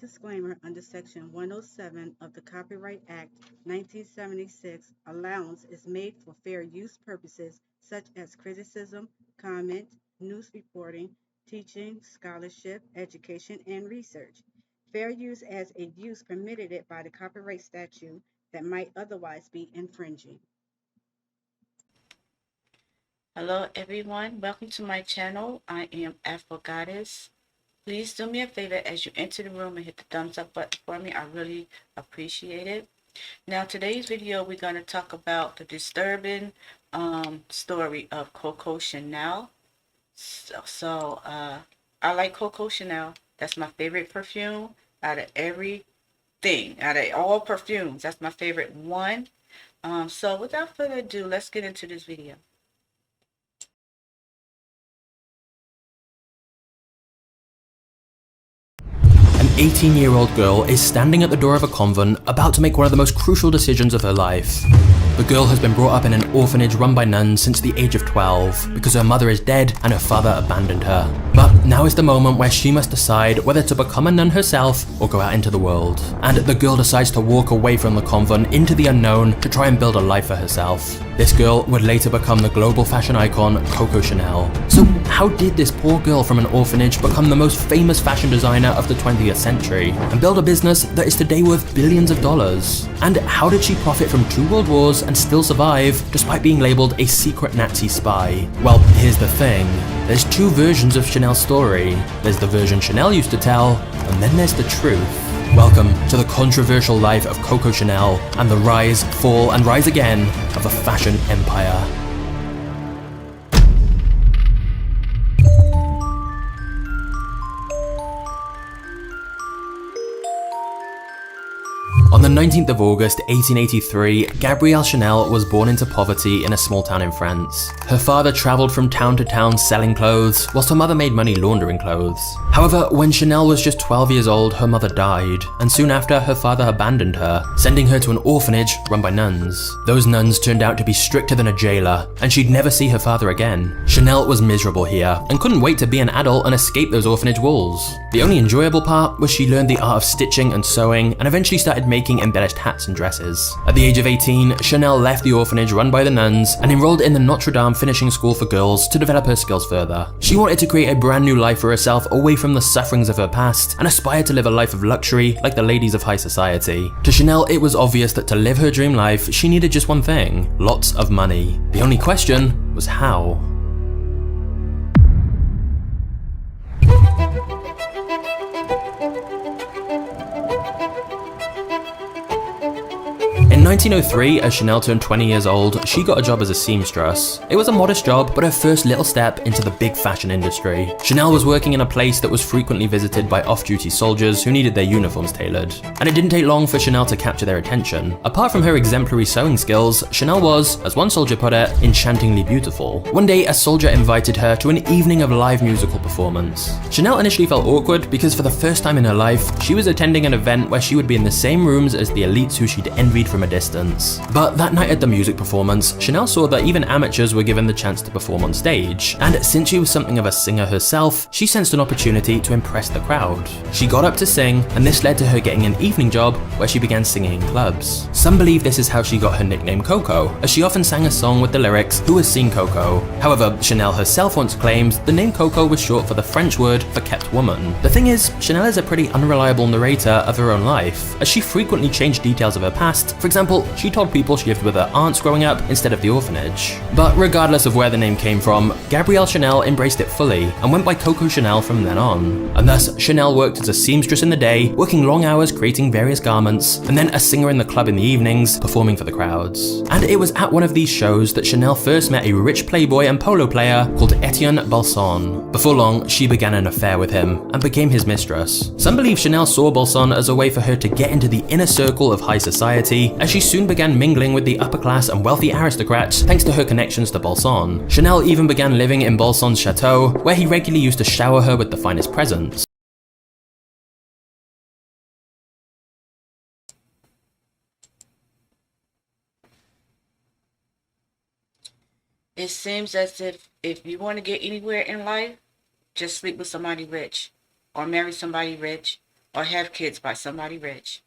disclaimer under Section 107 of the Copyright Act 1976, allowance is made for fair use purposes such as criticism, comment, news reporting, teaching, scholarship, education, and research. Fair use as a use permitted it by the copyright statute that might otherwise be infringing. Hello everyone, welcome to my channel. I am Afro. Please do me a favor as you enter the room and hit the thumbs up button for me. I really appreciate it. Now today's video we're going to talk about the disturbing story of Coco Chanel. I like Coco Chanel. That's my favorite perfume out of everything. Out of all perfumes, that's my favorite one. So without further ado, let's get into this video. An 18-year-old girl is standing at the door of a convent about to make one of the most crucial decisions of her life. The girl has been brought up in an orphanage run by nuns since the age of 12 because her mother is dead and her father abandoned her. But now is the moment where she must decide whether to become a nun herself or go out into the world. And the girl decides to walk away from the convent into the unknown to try and build a life for herself. This girl would later become the global fashion icon Coco Chanel. So how did this poor girl from an orphanage become the most famous fashion designer of the 20th century and build a business that is today worth billions of dollars? And how did she profit from 2 world wars and still survive despite being labeled a secret Nazi spy? Well, here's the thing. There's 2 versions of Chanel's story. There's the version Chanel used to tell, and then there's the truth. Welcome to the controversial life of Coco Chanel and the rise, fall, and rise again of a fashion empire. On the 19th of August 1883, Gabrielle Chanel was born into poverty in a small town in France. Her father travelled from town to town selling clothes, whilst her mother made money laundering clothes. However, when Chanel was just 12 years old, her mother died, and soon after, her father abandoned her, sending her to an orphanage run by nuns. Those nuns turned out to be stricter than a jailer, and she'd never see her father again. Chanel was miserable here, and couldn't wait to be an adult and escape those orphanage walls. The only enjoyable part was she learned the art of stitching and sewing, and eventually started making embellished hats and dresses. At the age of 18, Chanel left the orphanage run by the nuns and enrolled in the Notre Dame finishing school for girls to develop her skills further. She wanted to create a brand new life for herself away from the sufferings of her past and aspired to live a life of luxury like the ladies of high society. To Chanel, it was obvious that to live her dream life, she needed just one thing: lots of money. The only question was how. In 1903, as Chanel turned 20 years old, she got a job as a seamstress. It was a modest job, but her first little step into the big fashion industry. Chanel was working in a place that was frequently visited by off-duty soldiers who needed their uniforms tailored. And it didn't take long for Chanel to capture their attention. Apart from her exemplary sewing skills, Chanel was, as one soldier put it, enchantingly beautiful. One day, a soldier invited her to an evening of live musical performance. Chanel initially felt awkward because for the first time in her life, she was attending an event where she would be in the same rooms as the elites who she'd envied from a distance. But that night at the music performance, Chanel saw that even amateurs were given the chance to perform on stage, and since she was something of a singer herself, she sensed an opportunity to impress the crowd. She got up to sing, and this led to her getting an evening job where she began singing in clubs. Some believe this is how she got her nickname Coco, as she often sang a song with the lyrics, "Who has seen Coco?" However, Chanel herself once claimed the name Coco was short for the French word for kept woman. The thing is, Chanel is a pretty unreliable narrator of her own life, as she frequently changed details of her past. For example, she told people she lived with her aunts growing up instead of the orphanage. But regardless of where the name came from, Gabrielle Chanel embraced it fully and went by Coco Chanel from then on. And thus, Chanel worked as a seamstress in the day, working long hours creating various garments, and then a singer in the club in the evenings, performing for the crowds. And it was at one of these shows that Chanel first met a rich playboy and polo player called Etienne Balsan. Before long, she began an affair with him and became his mistress. Some believe Chanel saw Balsan as a way for her to get into the inner circle of high society, as she soon began mingling with the upper class and wealthy aristocrats thanks to her connections to Balsan. Chanel even began living in Balsan's chateau, where he regularly used to shower her with the finest presents. It seems as if you want to get anywhere in life, just sleep with somebody rich or marry somebody rich or have kids by somebody rich.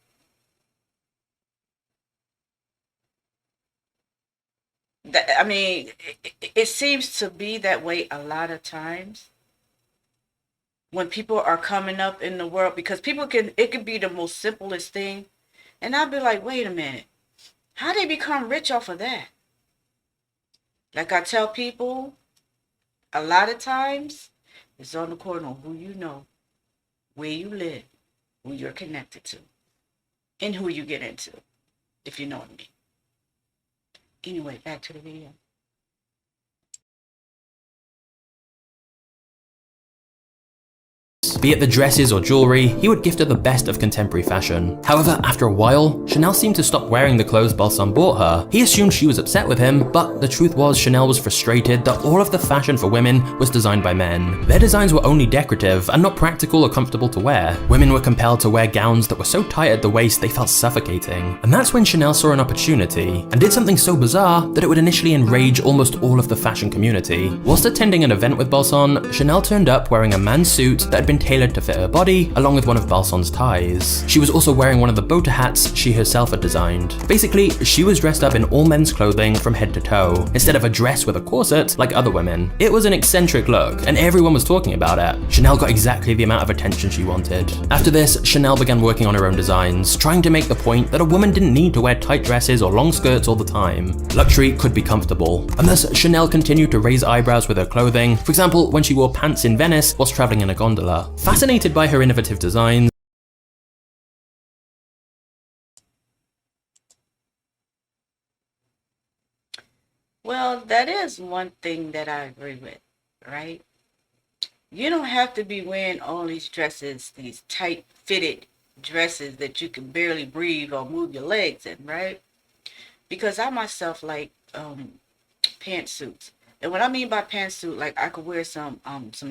I mean, it seems to be that way a lot of times when people are coming up in the world, because it could be the most simplest thing. And I'll be like, wait a minute, how they become rich off of that? Like I tell people, a lot of times, it's on the corner of who you know, where you live, who you're connected to, and who you get into, if you know what I mean. Anyway, back to the video. Be it the dresses or jewelry, he would gift her the best of contemporary fashion. However, after a while, Chanel seemed to stop wearing the clothes Balsan bought her. He assumed she was upset with him, but the truth was Chanel was frustrated that all of the fashion for women was designed by men. Their designs were only decorative and not practical or comfortable to wear. Women were compelled to wear gowns that were so tight at the waist they felt suffocating. And that's when Chanel saw an opportunity and did something so bizarre that it would initially enrage almost all of the fashion community. Whilst attending an event with Balsan, Chanel turned up wearing a man's suit that had been tailored to fit her body, along with one of Balsan's ties. She was also wearing one of the boater hats she herself had designed. Basically, she was dressed up in all men's clothing from head to toe, instead of a dress with a corset like other women. It was an eccentric look, and everyone was talking about it. Chanel got exactly the amount of attention she wanted. After this, Chanel began working on her own designs, trying to make the point that a woman didn't need to wear tight dresses or long skirts all the time. Luxury could be comfortable, and thus Chanel continued to raise eyebrows with her clothing, for example when she wore pants in Venice whilst traveling in a gondola. Fascinated by her innovative designs, Well, that is one thing that I agree with, right? You don't have to be wearing all these dresses, these tight fitted dresses that you can barely breathe or move your legs in, right? Because I myself like pantsuits. And what I mean by pantsuit, like I could wear some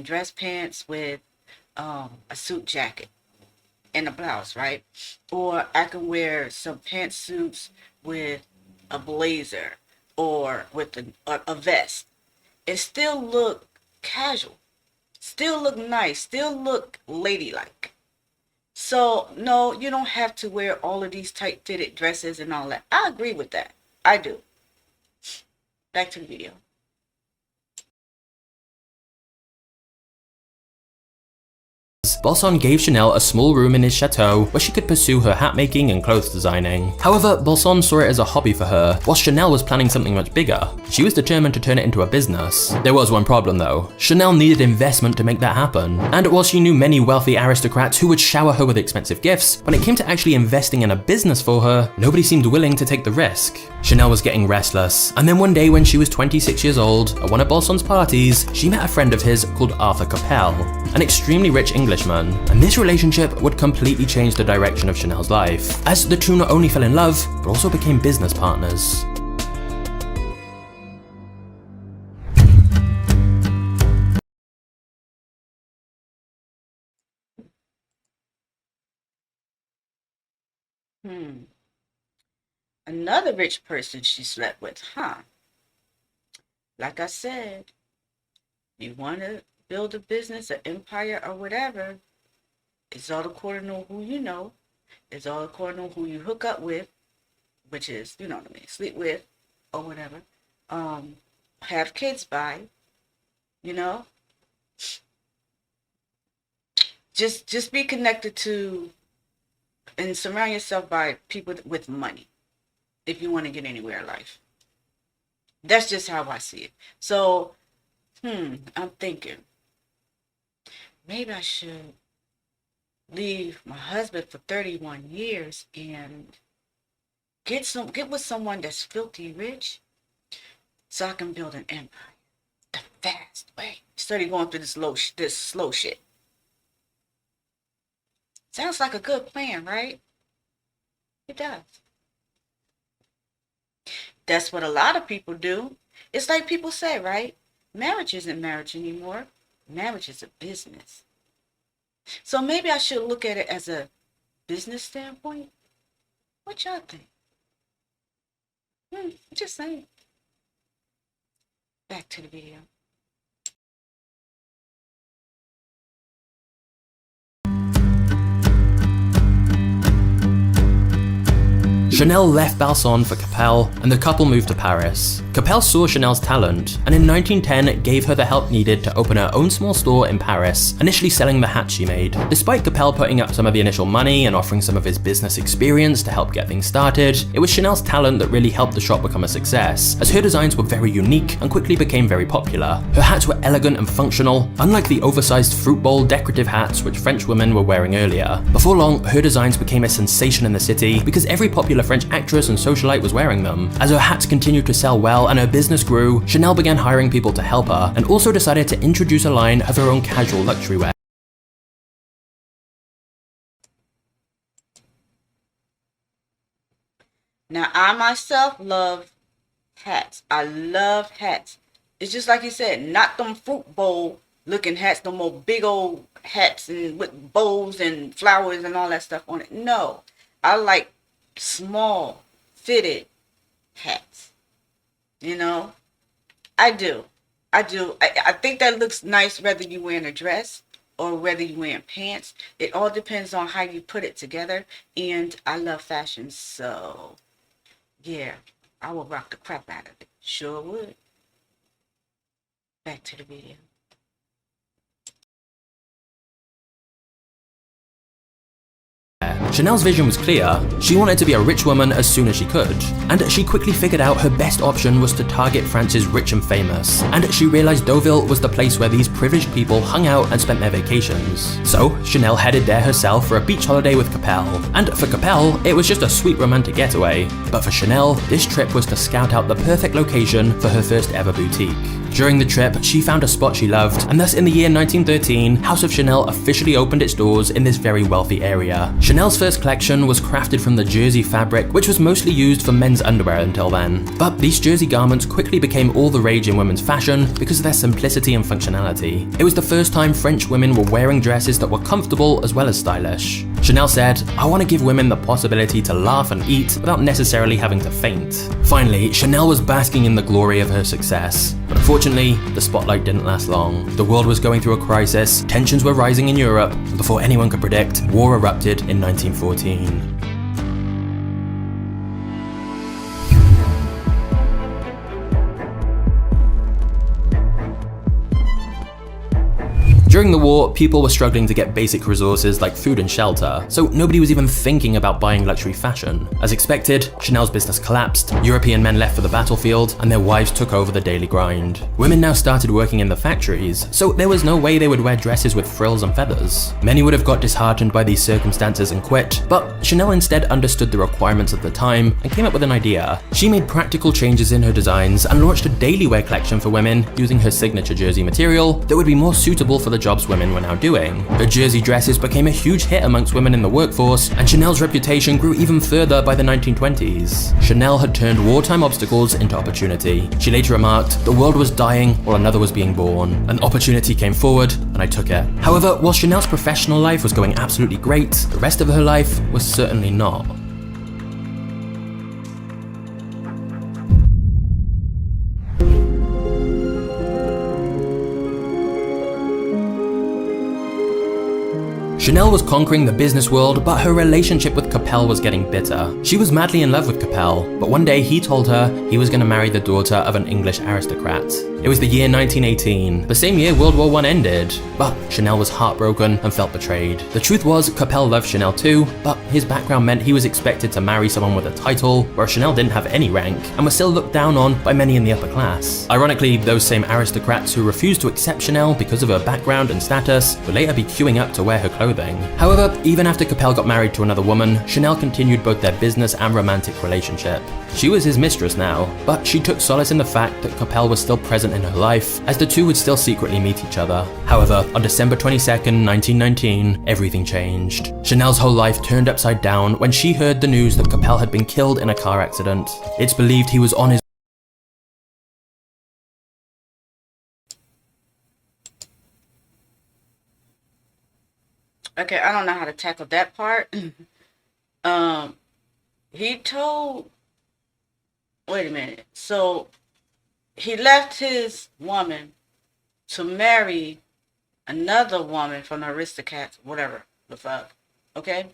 dress pants with a suit jacket and a blouse, right? Or I can wear some pantsuits with a blazer or with a vest and still look casual, still look nice, still look ladylike. So no, you don't have to wear all of these tight fitted dresses and all that. I agree with that. I do. Back to the video. Balsan gave Chanel a small room in his chateau where she could pursue her hat making and clothes designing. However, Balsan saw it as a hobby for her, whilst Chanel was planning something much bigger. She was determined to turn it into a business. There was one problem though. Chanel needed investment to make that happen. And while she knew many wealthy aristocrats who would shower her with expensive gifts, when it came to actually investing in a business for her, nobody seemed willing to take the risk. Chanel was getting restless, and then one day when she was 26 years old, at one of Balsan's parties, she met a friend of his called Arthur Capel, an extremely rich Englishman, and this relationship would completely change the direction of Chanel's life, as the two not only fell in love, but also became business partners. Another rich person she slept with, huh? Like I said, you want to build a business, an empire, or whatever, it's all according to who you know. It's all according to who you hook up with, which is, you know what I mean, sleep with, or whatever. Have kids by, you know. Just be connected to and surround yourself by people with money if you want to get anywhere in life. That's just how I see it. So, I'm thinking maybe I should leave my husband for 31 years and get with someone that's filthy rich so I can build an empire the fast way. Instead of going through this slow shit. Sounds like a good plan, right? It does. That's what a lot of people do. It's like people say, right? Marriage isn't marriage anymore. Marriage is a business. So maybe I should look at it as a business standpoint. What y'all think? Just saying. Back to the video. Chanel left Balson for Capel, and the couple moved to Paris. Capel saw Chanel's talent, and in 1910 gave her the help needed to open her own small store in Paris, initially selling the hats she made. Despite Capel putting up some of the initial money and offering some of his business experience to help get things started, it was Chanel's talent that really helped the shop become a success, as her designs were very unique and quickly became very popular. Her hats were elegant and functional, unlike the oversized fruit bowl decorative hats which French women were wearing earlier. Before long, her designs became a sensation in the city because every popular French actress and socialite was wearing them. As her hats continued to sell well and her business grew, Chanel began hiring people to help her and also decided to introduce a line of her own casual luxury wear. Now, I myself love hats. I love hats. It's just like you said, not them fruit bowl looking hats, no more big old hats and with bows and flowers and all that stuff on it. No, I like small fitted hats. You know, I do. I think that looks nice whether you're wearing a dress or whether you're wearing pants. It all depends on how you put it together. And I love fashion, so yeah, I will rock the crap out of it. Sure would. Back to the video. Chanel's vision was clear. She wanted to be a rich woman as soon as she could, and she quickly figured out her best option was to target France's rich and famous, and she realized Deauville was the place where these privileged people hung out and spent their vacations. So Chanel headed there herself for a beach holiday with Capel, and for Capel, it was just a sweet romantic getaway. But for Chanel, this trip was to scout out the perfect location for her first ever boutique. During the trip, she found a spot she loved, and thus in the year 1913, House of Chanel officially opened its doors in this very wealthy area. Chanel's first collection was crafted from the jersey fabric, which was mostly used for men's underwear until then. But these jersey garments quickly became all the rage in women's fashion because of their simplicity and functionality. It was the first time French women were wearing dresses that were comfortable as well as stylish. Chanel said, "I want to give women the possibility to laugh and eat without necessarily having to faint." Finally, Chanel was basking in the glory of her success. But unfortunately, the spotlight didn't last long. The world was going through a crisis, tensions were rising in Europe, and before anyone could predict, war erupted in 1914. During the war, people were struggling to get basic resources like food and shelter, so nobody was even thinking about buying luxury fashion. As expected, Chanel's business collapsed, European men left for the battlefield, and their wives took over the daily grind. Women now started working in the factories, so there was no way they would wear dresses with frills and feathers. Many would have got disheartened by these circumstances and quit, but Chanel instead understood the requirements of the time and came up with an idea. She made practical changes in her designs and launched a daily wear collection for women using her signature jersey material that would be more suitable for the jobs women were now doing. Her jersey dresses became a huge hit amongst women in the workforce, and Chanel's reputation grew even further by the 1920s. Chanel had turned wartime obstacles into opportunity. She later remarked, "The world was dying while another was being born. An opportunity came forward, and I took it." However, while Chanel's professional life was going absolutely great, the rest of her life was certainly not. Chanel was conquering the business world, but her relationship with Capel was getting bitter. She was madly in love with Capel, but one day he told her he was going to marry the daughter of an English aristocrat. It was the year 1918, the same year World War I ended, but Chanel was heartbroken and felt betrayed. The truth was, Capel loved Chanel too, but his background meant he was expected to marry someone with a title, whereas Chanel didn't have any rank, and was still looked down on by many in the upper class. Ironically, those same aristocrats who refused to accept Chanel because of her background and status would later be queuing up to wear her clothing. However, even after Capel got married to another woman, Chanel continued both their business and romantic relationship. She was his mistress now, but she took solace in the fact that Capel was still present in her life, as the two would still secretly meet each other. However, on December 22nd, 1919, everything changed. Chanel's whole life turned upside down when she heard the news that Capel had been killed in a car accident. It's believed he was on his Okay, I don't know how to tackle that part. He told, wait a minute. So he left his woman to marry another woman from the aristocrats, whatever the fuck. Okay?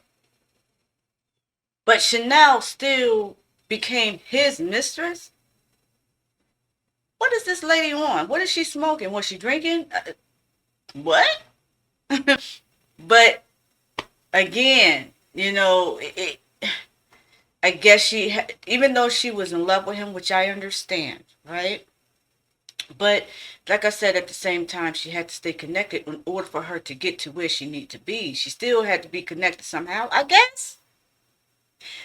but Chanel still became his mistress? What is this lady on? What is she smoking? Was she drinking? What? But again, you know, I guess even though she was in love with him, which I understand, right? But like I said, at the same time, she had to stay connected in order for her to get to where she needed to be. She still had to be connected somehow, I guess.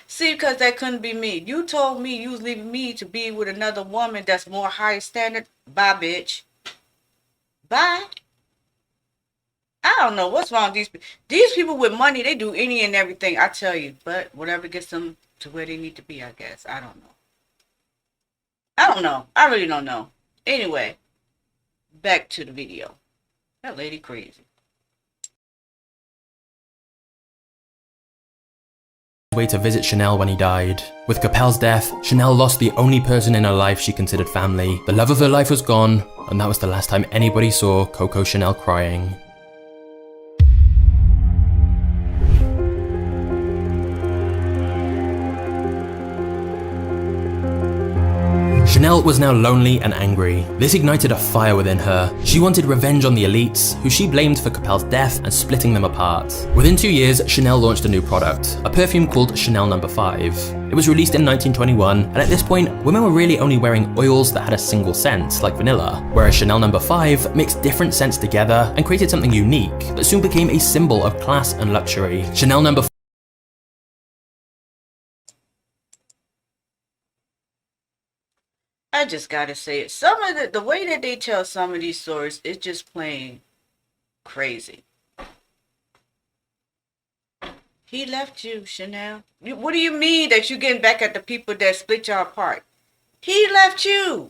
See, because that couldn't be me. You told me you was leaving me to be with another woman that's more higher standard. Bye, bitch. Bye. I don't know what's wrong with these people. These people with money, they do any and everything, I tell you. But whatever gets them to where they need to be, I guess. I don't know. I really don't know. Anyway, back to the video. That lady crazy. Way to visit Chanel when he died. With Capel's death, Chanel lost the only person in her life she considered family. The love of her life was gone, and that was the last time anybody saw Coco Chanel crying. Chanel was now lonely and angry. This ignited a fire within her. She wanted revenge on the elites, who she blamed for Capel's death and splitting them apart. Within 2 years, Chanel launched a new product, a perfume called Chanel No. 5. It was released in 1921, and at this point, women were really only wearing oils that had a single scent, like vanilla, whereas Chanel No. 5 mixed different scents together and created something unique that soon became a symbol of class and luxury. Chanel No. I just gotta say it. Some of the way that they tell some of these stories is just plain crazy. He left you, Chanel. What do you mean that you getting back at the people that split y'all apart? He left you.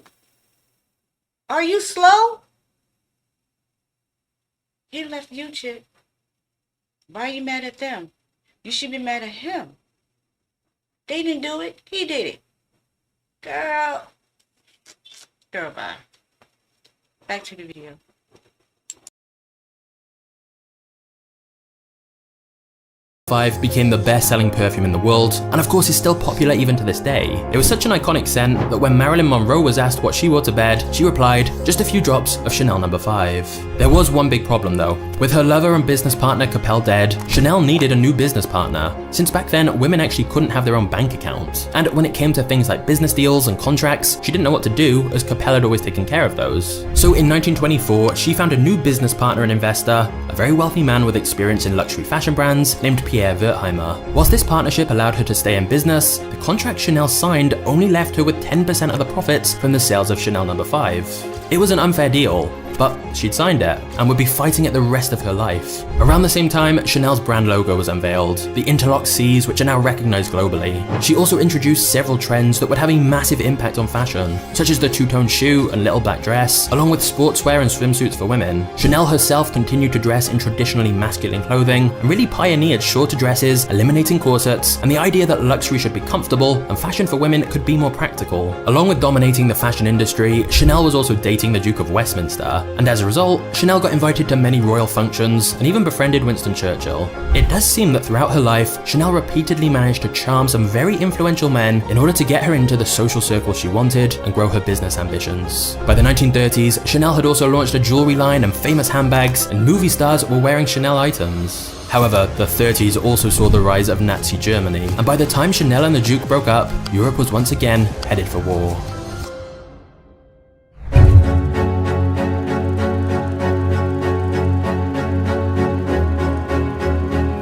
Are you slow? He left you, chick. Why are you mad at them? You should be mad at him. They didn't do it. He did it. Girl, bye. Back to the video. Became the best-selling perfume in the world, and of course is still popular even to this day. It was such an iconic scent that when Marilyn Monroe was asked what she wore to bed, she replied, just a few drops of Chanel No. 5. There was one big problem though. With her lover and business partner Capel dead, Chanel needed a new business partner, since back then women actually couldn't have their own bank account. And when it came to things like business deals and contracts, she didn't know what to do, as Capel had always taken care of those. So in 1924, she found a new business partner and investor, a very wealthy man with experience in luxury fashion brands named Pierre Wertheimer. Whilst this partnership allowed her to stay in business, the contract Chanel signed only left her with 10% of the profits from the sales of Chanel No. 5. It was an unfair deal, but she'd signed it and would be fighting it the rest of her life. Around the same time, Chanel's brand logo was unveiled, the interlocked C's, which are now recognized globally. She also introduced several trends that would have a massive impact on fashion, such as the two-tone shoe and little black dress, along with sportswear and swimsuits for women. Chanel herself continued to dress in traditionally masculine clothing and really pioneered shorter dresses, eliminating corsets, and the idea that luxury should be comfortable and fashion for women could be more practical. Along with dominating the fashion industry, Chanel was also dating the Duke of Westminster, and as a result, Chanel got invited to many royal functions and even befriended Winston Churchill. It does seem that throughout her life, Chanel repeatedly managed to charm some very influential men in order to get her into the social circle she wanted and grow her business ambitions. By the 1930s, Chanel had also launched a jewelry line and famous handbags, and movie stars were wearing Chanel items. However, the 30s also saw the rise of Nazi Germany, and by the time Chanel and the Duke broke up, Europe was once again headed for war.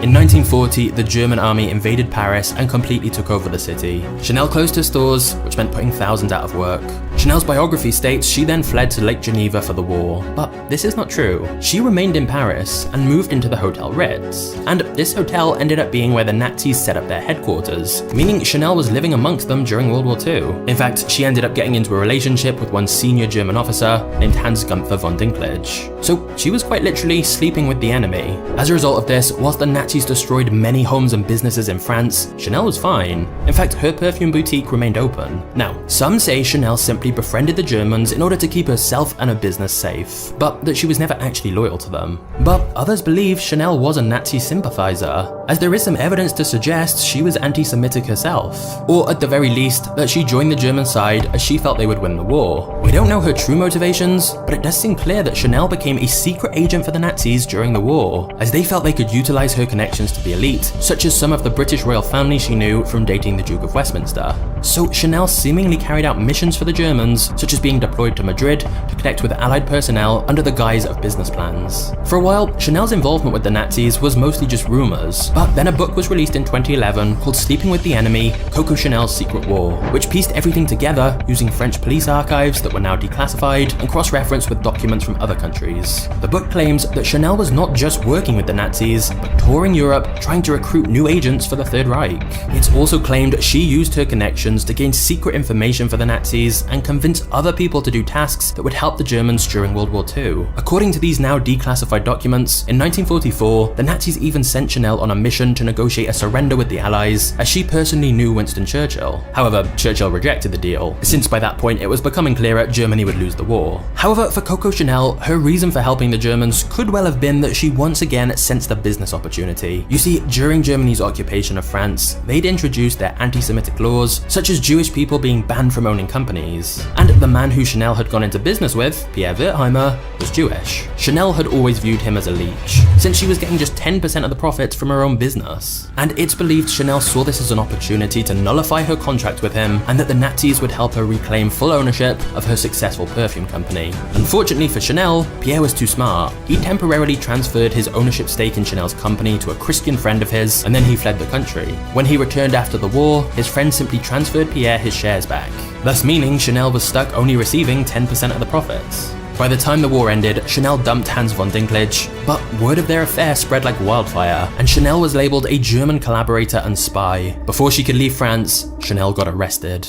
In 1940, the German army invaded Paris and completely took over the city. Chanel closed her stores, which meant putting thousands out of work. Chanel's biography states she then fled to Lake Geneva for the war, but this is not true. She remained in Paris and moved into the Hotel Ritz. And this hotel ended up being where the Nazis set up their headquarters, meaning Chanel was living amongst them during World War II. In fact, she ended up getting into a relationship with one senior German officer named Hans Gunther von Dinklage. So she was quite literally sleeping with the enemy. As a result of this, whilst the Nazis destroyed many homes and businesses in France, Chanel was fine. In fact, her perfume boutique remained open. Now, some say Chanel simply befriended the Germans in order to keep herself and her business safe, but that she was never actually loyal to them. But others believe Chanel was a Nazi sympathizer, as there is some evidence to suggest she was anti-Semitic herself, or at the very least, that she joined the German side as she felt they would win the war. We don't know her true motivations, but it does seem clear that Chanel became a secret agent for the Nazis during the war, as they felt they could utilize her connections to the elite, such as some of the British royal family she knew from dating the Duke of Westminster. So Chanel seemingly carried out missions for the Germans, such as being deployed to Madrid to connect with Allied personnel under the guise of business plans. For a while, Chanel's involvement with the Nazis was mostly just rumors, but then a book was released in 2011 called Sleeping with the Enemy: Coco Chanel's Secret War, which pieced everything together using French police archives that were now declassified and cross-referenced with documents from other countries. The book claims that Chanel was not just working with the Nazis, but touring Europe trying to recruit new agents for the Third Reich. It's also claimed she used her connections to gain secret information for the Nazis and convince other people to do tasks that would help the Germans during World War II. According to these now declassified documents, in 1944, the Nazis even sent Chanel on a mission to negotiate a surrender with the Allies, as she personally knew Winston Churchill. However, Churchill rejected the deal, since by that point it was becoming clearer Germany would lose the war. However, for Coco Chanel, her reason for helping the Germans could well have been that she once again sensed a business opportunity. You see, during Germany's occupation of France, they'd introduced their anti-Semitic laws, such as Jewish people being banned from owning companies. And the man who Chanel had gone into business with, Pierre Wertheimer, was Jewish. Chanel had always viewed him as a leech, since she was getting just 10% of the profits from her own business. And it's believed Chanel saw this as an opportunity to nullify her contract with him, and that the Nazis would help her reclaim full ownership of her successful perfume company. Unfortunately for Chanel, Pierre was too smart. He temporarily transferred his ownership stake in Chanel's company to a Christian friend of his, and then he fled the country. When he returned after the war, his friend simply transferred Pierre his shares back, thus meaning Chanel was stuck only receiving 10% of the profits. By the time the war ended, Chanel dumped Hans von Dinklage, but word of their affair spread like wildfire, and Chanel was labelled a German collaborator and spy. Before she could leave France, Chanel got arrested.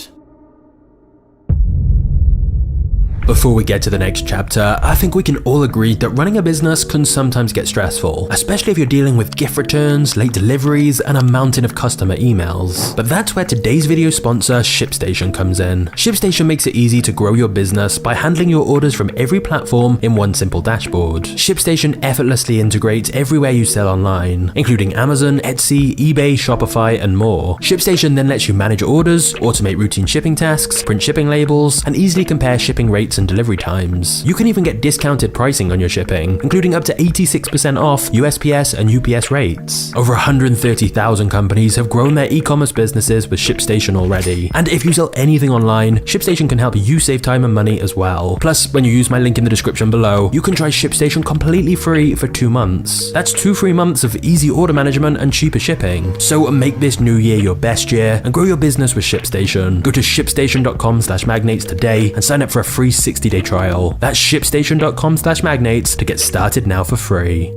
Before we get to the next chapter, I think we can all agree that running a business can sometimes get stressful, especially if you're dealing with gift returns, late deliveries, and a mountain of customer emails. But that's where today's video sponsor, ShipStation, comes in. ShipStation makes it easy to grow your business by handling your orders from every platform in one simple dashboard. ShipStation effortlessly integrates everywhere you sell online, including Amazon, Etsy, eBay, Shopify, and more. ShipStation then lets you manage your orders, automate routine shipping tasks, print shipping labels, and easily compare shipping rates and delivery times. You can even get discounted pricing on your shipping, including up to 86% off USPS and UPS rates. Over 130,000 companies have grown their e-commerce businesses with ShipStation already, and if you sell anything online, ShipStation can help you save time and money as well. Plus, when you use my link in the description below, you can try ShipStation completely free for 2 months. That's 2 free months of easy order management and cheaper shipping. So make this new year your best year and grow your business with ShipStation. Go to shipstation.com/magnates today and sign up for a free 60-day trial. That's shipstation.com/magnates to get started now for free.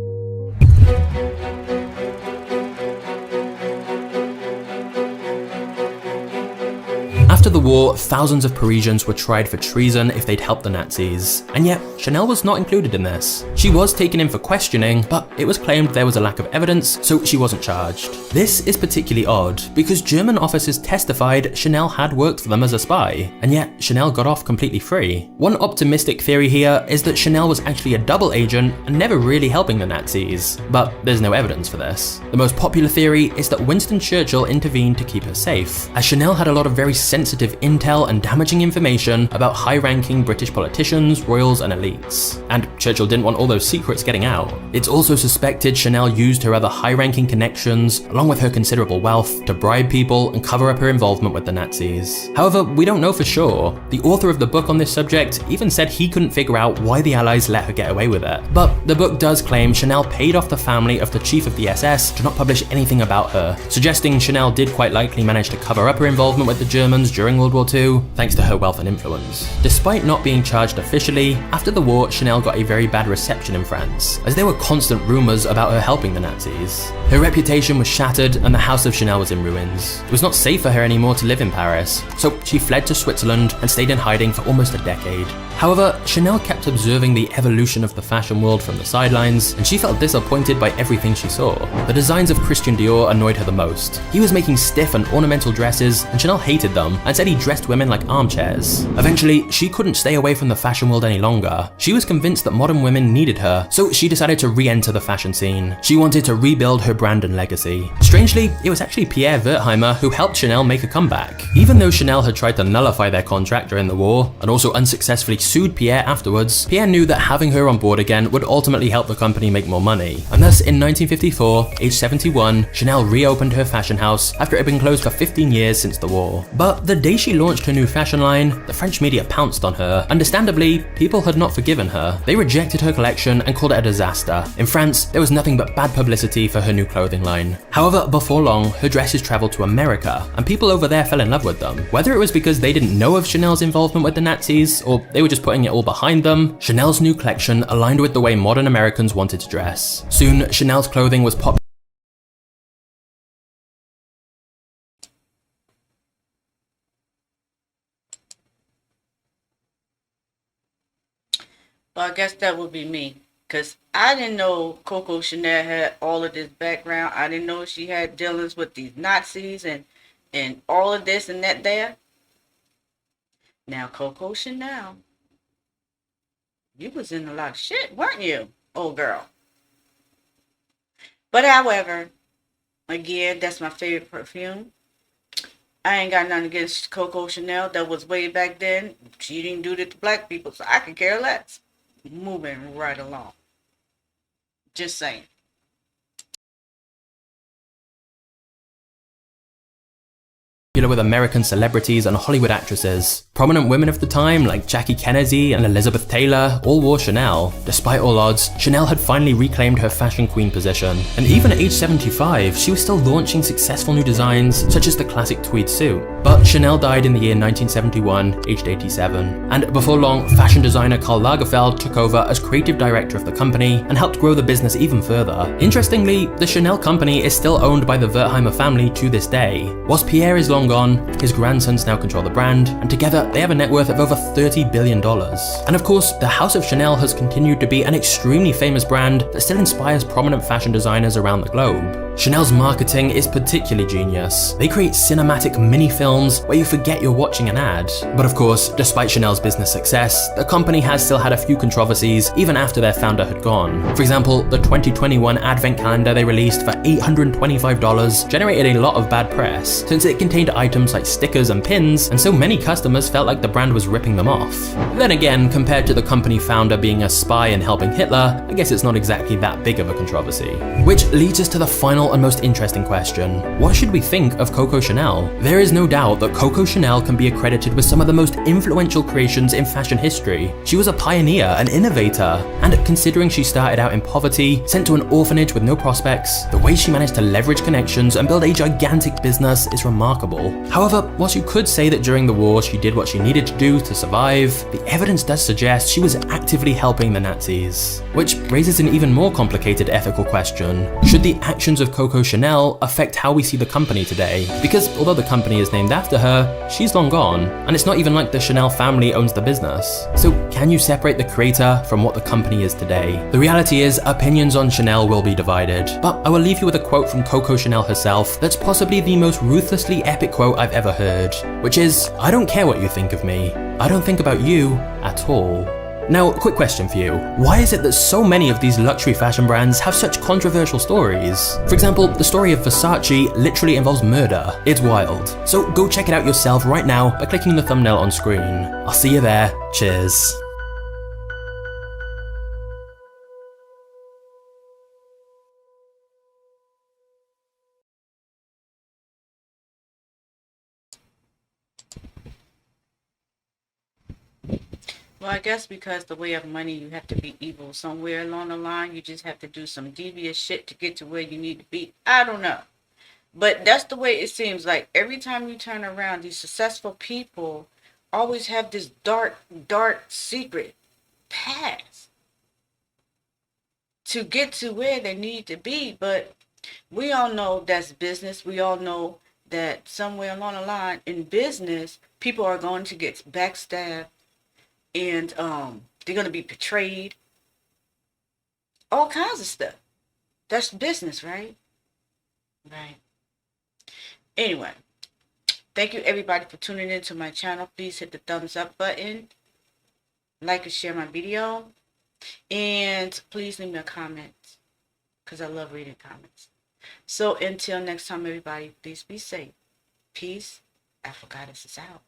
After the war, thousands of Parisians were tried for treason if they'd helped the Nazis, and yet Chanel was not included in this. She was taken in for questioning, but it was claimed there was a lack of evidence, so she wasn't charged. This is particularly odd, because German officers testified Chanel had worked for them as a spy, and yet Chanel got off completely free. One optimistic theory here is that Chanel was actually a double agent and never really helping the Nazis, but there's no evidence for this. The most popular theory is that Winston Churchill intervened to keep her safe, as Chanel had a lot of very sensitive intel and damaging information about high-ranking British politicians, royals, and elites. And Churchill didn't want all those secrets getting out. It's also suspected Chanel used her other high-ranking connections, along with her considerable wealth, to bribe people and cover up her involvement with the Nazis. However, we don't know for sure. The author of the book on this subject even said he couldn't figure out why the Allies let her get away with it. But the book does claim Chanel paid off the family of the chief of the SS to not publish anything about her, suggesting Chanel did quite likely manage to cover up her involvement with the Germans during World War II, thanks to her wealth and influence. Despite not being charged officially, after the war, Chanel got a very bad reception in France, as there were constant rumors about her helping the Nazis. Her reputation was shattered and the house of Chanel was in ruins. It was not safe for her anymore to live in Paris, so she fled to Switzerland and stayed in hiding for almost a decade. However, Chanel kept observing the evolution of the fashion world from the sidelines, and she felt disappointed by everything she saw. The designs of Christian Dior annoyed her the most. He was making stiff and ornamental dresses, and Chanel hated them, and and said he dressed women like armchairs. Eventually, she couldn't stay away from the fashion world any longer. She was convinced that modern women needed her, so she decided to re-enter the fashion scene. She wanted to rebuild her brand and legacy. Strangely, it was actually Pierre Wertheimer who helped Chanel make a comeback. Even though Chanel had tried to nullify their contract during the war, and also unsuccessfully sued Pierre afterwards, Pierre knew that having her on board again would ultimately help the company make more money. And thus, in 1954, aged 71, Chanel reopened her fashion house after it had been closed for 15 years since the war. But the day she launched her new fashion line, the French media pounced on her. Understandably, people had not forgiven her. They rejected her collection and called it a disaster. In France, there was nothing but bad publicity for her new clothing line. However, before long, her dresses traveled to America, and people over there fell in love with them. Whether it was because they didn't know of Chanel's involvement with the Nazis, or they were just putting it all behind them, Chanel's new collection aligned with the way modern Americans wanted to dress. Soon, Chanel's clothing was popular. Well, I guess that would be me. Because I didn't know Coco Chanel had all of this background. I didn't know she had dealings with these Nazis and all of this and that there. Now, Coco Chanel, you was in a lot of shit, weren't you, old girl? But however, again, that's my favorite perfume. I ain't got nothing against Coco Chanel. That was way back then. She didn't do that to black people, so I could care less. Moving right along. Just saying. With American celebrities and Hollywood actresses. Prominent women of the time, like Jackie Kennedy and Elizabeth Taylor, all wore Chanel. Despite all odds, Chanel had finally reclaimed her fashion queen position. And even at age 75, she was still launching successful new designs, such as the classic tweed suit. But Chanel died in the year 1971, aged 87. And before long, fashion designer Karl Lagerfeld took over as creative director of the company and helped grow the business even further. Interestingly, the Chanel company is still owned by the Wertheimer family to this day. Whilst Pierre is long gone, his grandsons now control the brand, and together they have a net worth of over $30 billion. And of course, the House of Chanel has continued to be an extremely famous brand that still inspires prominent fashion designers around the globe. Chanel's marketing is particularly genius. They create cinematic mini-films where you forget you're watching an ad. But of course, despite Chanel's business success, the company has still had a few controversies even after their founder had gone. For example, the 2021 advent calendar they released for $825 generated a lot of bad press, since it contained items like stickers and pins, and so many customers felt like the brand was ripping them off. Then again, compared to the company founder being a spy and helping Hitler, I guess it's not exactly that big of a controversy. Which leads us to the final and most interesting question. What should we think of Coco Chanel? There is no doubt that Coco Chanel can be accredited with some of the most influential creations in fashion history. She was a pioneer, an innovator, and considering she started out in poverty, sent to an orphanage with no prospects, the way she managed to leverage connections and build a gigantic business is remarkable. However, whilst you could say that during the war she did what she needed to do to survive, the evidence does suggest she was actively helping the Nazis. Which raises an even more complicated ethical question. Should the actions of Coco Chanel affect how we see the company today? Because although the company is named after her, she's long gone, and it's not even like the Chanel family owns the business. So can you separate the creator from what the company is today? The reality is, opinions on Chanel will be divided, but I will leave you with a quote from Coco Chanel herself that's possibly the most ruthlessly epic quote I've ever heard, which is, "I don't care what you think of me. I don't think about you at all." Now, quick question for you. Why is it that so many of these luxury fashion brands have such controversial stories? For example, the story of Versace literally involves murder. It's wild. So go check it out yourself right now by clicking the thumbnail on screen. I'll see you there. Cheers. Well, I guess because the way of money, you have to be evil somewhere along the line. You just have to do some devious shit to get to where you need to be. I don't know. But that's the way it seems like. Every time you turn around, these successful people always have this dark, dark secret past to get to where they need to be. But we all know that's business. We all know that somewhere along the line in business, people are going to get backstabbed. And they're going to be betrayed. All kinds of stuff. That's business, right? Right. Anyway, Thank you everybody for tuning into my channel. Please hit the thumbs up button, like and share my video, and please leave me a comment because I love reading comments. So until next time, everybody, please be safe. Peace. Afro Goddess is out.